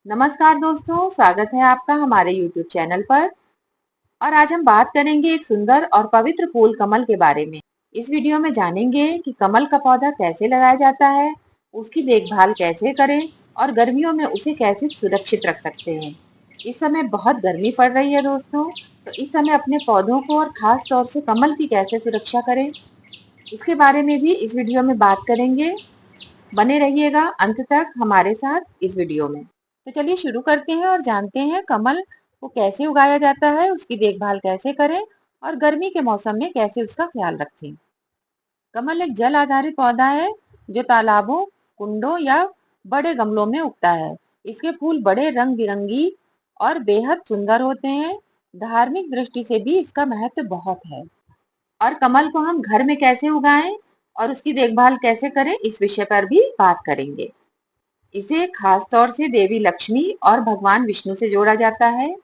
नमस्कार दोस्तों, स्वागत है आपका हमारे YouTube चैनल पर। और आज हम बात करेंगे एक सुंदर और पवित्र फूल कमल के बारे में। इस वीडियो में जानेंगे कि कमल का पौधा कैसे लगाया जाता है, उसकी देखभाल कैसे करें और गर्मियों में उसे कैसे सुरक्षित रख सकते हैं। इस समय बहुत गर्मी पड़ रही है दोस्तों, तो इस समय अपने पौधों को और खास तौर से कमल की कैसे सुरक्षा करें, इसके बारे में भी इस वीडियो में बात करेंगे। बने रहिएगा अंत तक हमारे साथ इस वीडियो में। तो चलिए शुरू करते हैं और जानते हैं कमल को कैसे उगाया जाता है, उसकी देखभाल कैसे करें और गर्मी के मौसम में कैसे उसका ख्याल रखें। कमल एक जल आधारित पौधा है जो तालाबों, कुंडों या बड़े गमलों में उगता है। इसके फूल बड़े रंग बिरंगी और बेहद सुंदर होते हैं। धार्मिक दृष्टि से भी इसका महत्व बहुत है। और कमल को हम घर में कैसे उगाएं और उसकी देखभाल कैसे करें, इस विषय पर भी बात करेंगे। इसे खास तौर से देवी लक्ष्मी और भगवान विष्णु से जोड़ा जाता है।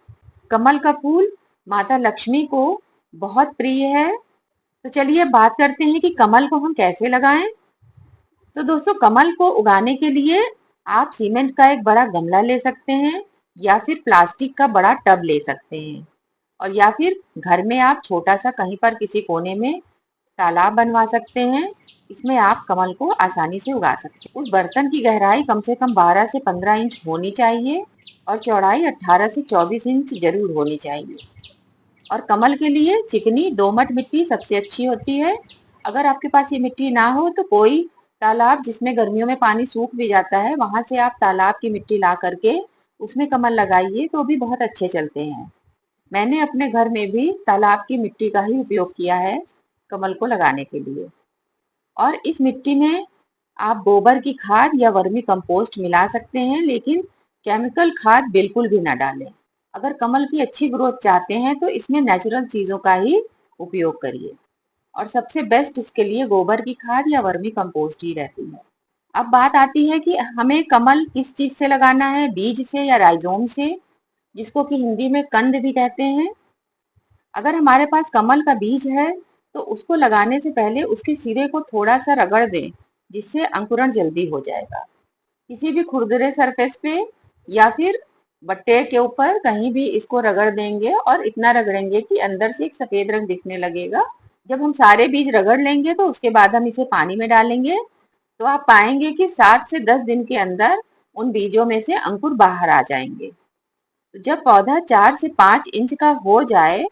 कमल का फूल माता लक्ष्मी को बहुत प्रिय है। तो चलिए बात करते हैं कि कमल को हम कैसे लगाएं। तो दोस्तों, कमल को उगाने के लिए आप सीमेंट का एक बड़ा गमला ले सकते हैं या फिर प्लास्टिक का बड़ा टब ले सकते हैं। और या फिर घर में आप छोटा सा कहीं पर किसी कोने में तालाब बनवा सकते हैं। इसमें आप कमल को आसानी से उगा सकते हैं। उस बर्तन की गहराई कम से कम 12 से 15 इंच होनी चाहिए और चौड़ाई 18 से 24 इंच जरूर होनी चाहिए। और कमल के लिए चिकनी दोमट मिट्टी सबसे अच्छी होती है। अगर आपके पास ये मिट्टी ना हो तो कोई तालाब जिसमें गर्मियों में पानी सूख भी जाता है, वहां से आप तालाब की मिट्टी ला करके उसमें कमल लगाइए तो भी बहुत अच्छे चलते हैं। मैंने अपने घर में भी तालाब की मिट्टी का ही उपयोग किया है कमल को लगाने के लिए। और इस मिट्टी में आप गोबर की खाद या वर्मी कंपोस्ट मिला सकते हैं, लेकिन केमिकल खाद बिल्कुल भी ना डालें। अगर कमल की अच्छी ग्रोथ चाहते हैं तो इसमें नेचुरल चीजों का ही उपयोग करिए। और सबसे बेस्ट इसके लिए गोबर की खाद या वर्मी कंपोस्ट ही रहती है। अब बात आती है कि हमें कमल किस चीज से लगाना है, बीज से या राइजोम से, जिसको कि हिंदी में कंद भी कहते हैं। अगर हमारे पास कमल का बीज है तो उसको लगाने से पहले उसके सिरे को थोड़ा सा रगड़ दें, जिससे अंकुरण जल्दी हो जाएगा। किसी भी खुरदरे सरफेस पे या फिर बट्टे के ऊपर कहीं भी इसको रगड़ देंगे और इतना रगड़ेंगे कि अंदर से एक सफेद रंग दिखने लगेगा। जब हम सारे बीज रगड़ लेंगे तो उसके बाद हम इसे पानी में डालेंगे, तो आप पाएंगे कि 7 से 10 दिन के अंदर उन बीजों में से अंकुर बाहर आ जाएंगे। तो जब पौधा 4 से 5 इंच का हो जाए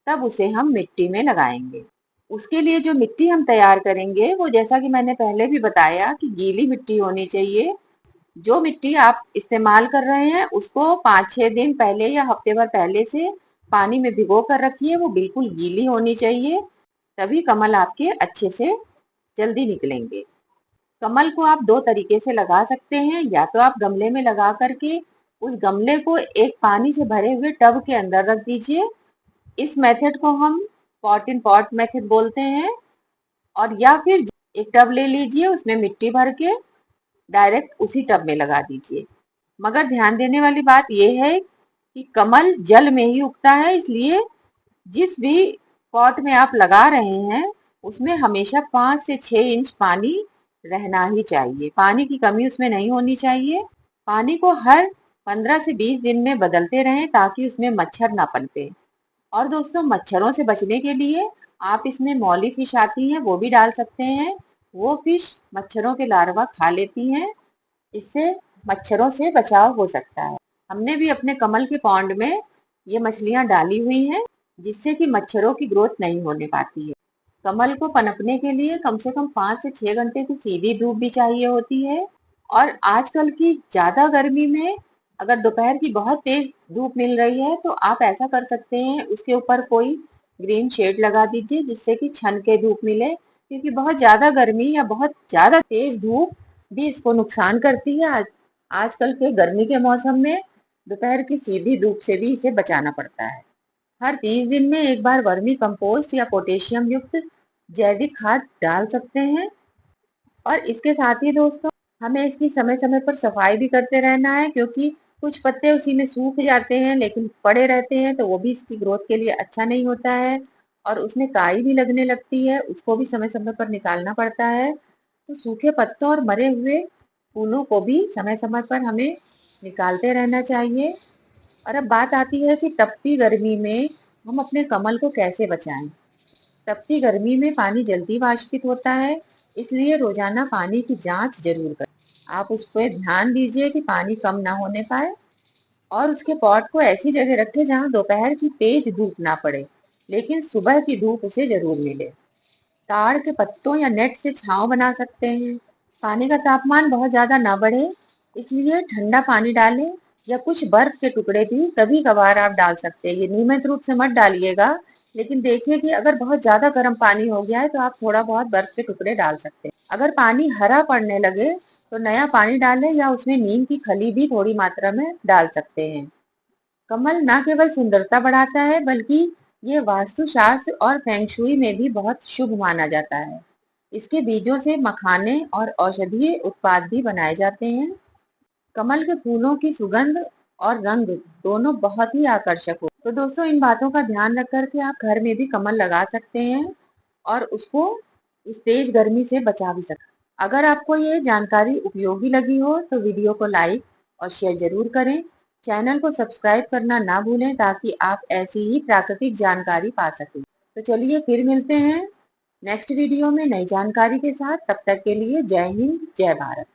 तब उसे हम मिट्टी में लगाएंगे। उसके लिए जो मिट्टी हम तैयार करेंगे वो, जैसा कि मैंने पहले भी बताया, कि गीली मिट्टी होनी चाहिए। जो मिट्टी आप इस्तेमाल कर रहे हैं उसको 5-6 दिन पहले या हफ्ते भर पहले से पानी में भिगो कर रखिए। वो बिल्कुल गीली होनी चाहिए, तभी कमल आपके अच्छे से जल्दी निकलेंगे। कमल को आप दो तरीके से लगा सकते हैं। या तो आप गमले में लगा करके उस गमले को एक पानी से भरे हुए टब के अंदर रख दीजिए। इस मेथड को हम पॉट इन पॉट मेथड बोलते हैं। और या फिर एक टब ले लीजिए, उसमें मिट्टी भर के डायरेक्ट उसी टब में लगा दीजिए। मगर ध्यान देने वाली बात यह है कि कमल जल में ही उगता है, इसलिए जिस भी पॉट में आप लगा रहे हैं उसमें हमेशा 5 से 6 इंच पानी रहना ही चाहिए। पानी की कमी उसमें नहीं होनी चाहिए। पानी को हर 15 से 20 दिन में बदलते रहें ताकि उसमें मच्छर ना पनपे। और दोस्तों, मच्छरों से बचने के लिए आप इसमें मौली फिश आती हैं वो भी डाल सकते हैं। वो फिश मच्छरों के लार्वा खा लेती हैं, इससे मच्छरों से बचाव हो सकता है। हमने भी अपने कमल के पॉन्ड में ये मछलियां डाली हुई हैं, जिससे कि मच्छरों की ग्रोथ नहीं होने पाती है। कमल को पनपने के लिए कम से कम 5 से 6 घंटे की सीधी धूप भी चाहिए होती है। और आजकल की ज्यादा गर्मी में अगर दोपहर की बहुत तेज धूप मिल रही है तो आप ऐसा कर सकते हैं, उसके ऊपर कोई ग्रीन शेड लगा दीजिए जिससे कि छन के धूप मिले, क्योंकि बहुत ज्यादा गर्मी या बहुत ज्यादा तेज धूप भी इसको नुकसान करती है। आजकल के गर्मी के मौसम में दोपहर की सीधी धूप से भी इसे बचाना पड़ता है। हर 30 दिन में एक बार वर्मी कंपोस्ट या पोटेशियम युक्त जैविक खाद डाल सकते हैं। और इसके साथ ही दोस्तों, हमें इसकी समय समय पर सफाई भी करते रहना है, क्योंकि कुछ पत्ते उसी में सूख जाते हैं लेकिन पड़े रहते हैं, तो वो भी इसकी ग्रोथ के लिए अच्छा नहीं होता है। और उसमें काई भी लगने लगती है, उसको भी समय समय पर निकालना पड़ता है। तो सूखे पत्तों और मरे हुए फूलों को भी समय समय पर हमें निकालते रहना चाहिए। और अब बात आती है कि तपती गर्मी में हम अपने कमल को कैसे बचाएं। तपती गर्मी में पानी जल्दी वाष्पित होता है, इसलिए रोजाना पानी की जांच जरूर करें। आप उस पर ध्यान दीजिए कि पानी कम ना होने पाए, और उसके पॉट को ऐसी जगह रखें जहां दोपहर की तेज धूप ना पड़े, लेकिन सुबह की धूप उसे जरूर मिले। ताड़ के पत्तों या नेट से छांव बना सकते हैं। पानी का तापमान बहुत ज्यादा ना बढ़े, इसलिए ठंडा पानी डालें, या कुछ बर्फ के टुकड़े भी कभी कभार आप डाल सकते हैं। ये नियमित रूप से मत डालिएगा, लेकिन देखिए कि अगर बहुत ज्यादा गर्म पानी हो गया है तो आप थोड़ा बहुत बर्फ के टुकड़े डाल सकते हैं। अगर पानी हरा पड़ने लगे तो नया पानी डालें, या उसमें नीम की खली भी थोड़ी मात्रा में डाल सकते हैं। कमल न केवल सुंदरता बढ़ाता है, बल्कि ये वास्तुशास्त्र और फेंगशुई में भी बहुत शुभ माना जाता है। इसके बीजों से मखाने और औषधीय उत्पाद भी बनाए जाते हैं। कमल के फूलों की सुगंध और रंग दोनों बहुत ही आकर्षक हो। तो दोस्तों, इन बातों का ध्यान रख कर के आप घर में भी कमल लगा सकते हैं, और उसको इस तेज गर्मी से बचा भी सकते हैं। अगर आपको ये जानकारी उपयोगी लगी हो तो वीडियो को लाइक और शेयर जरूर करें। चैनल को सब्सक्राइब करना ना भूलें, ताकि आप ऐसी ही प्राकृतिक जानकारी पा सकें। तो चलिए फिर मिलते हैं नेक्स्ट वीडियो में नई जानकारी के साथ। तब तक के लिए जय हिंद, जय भारत।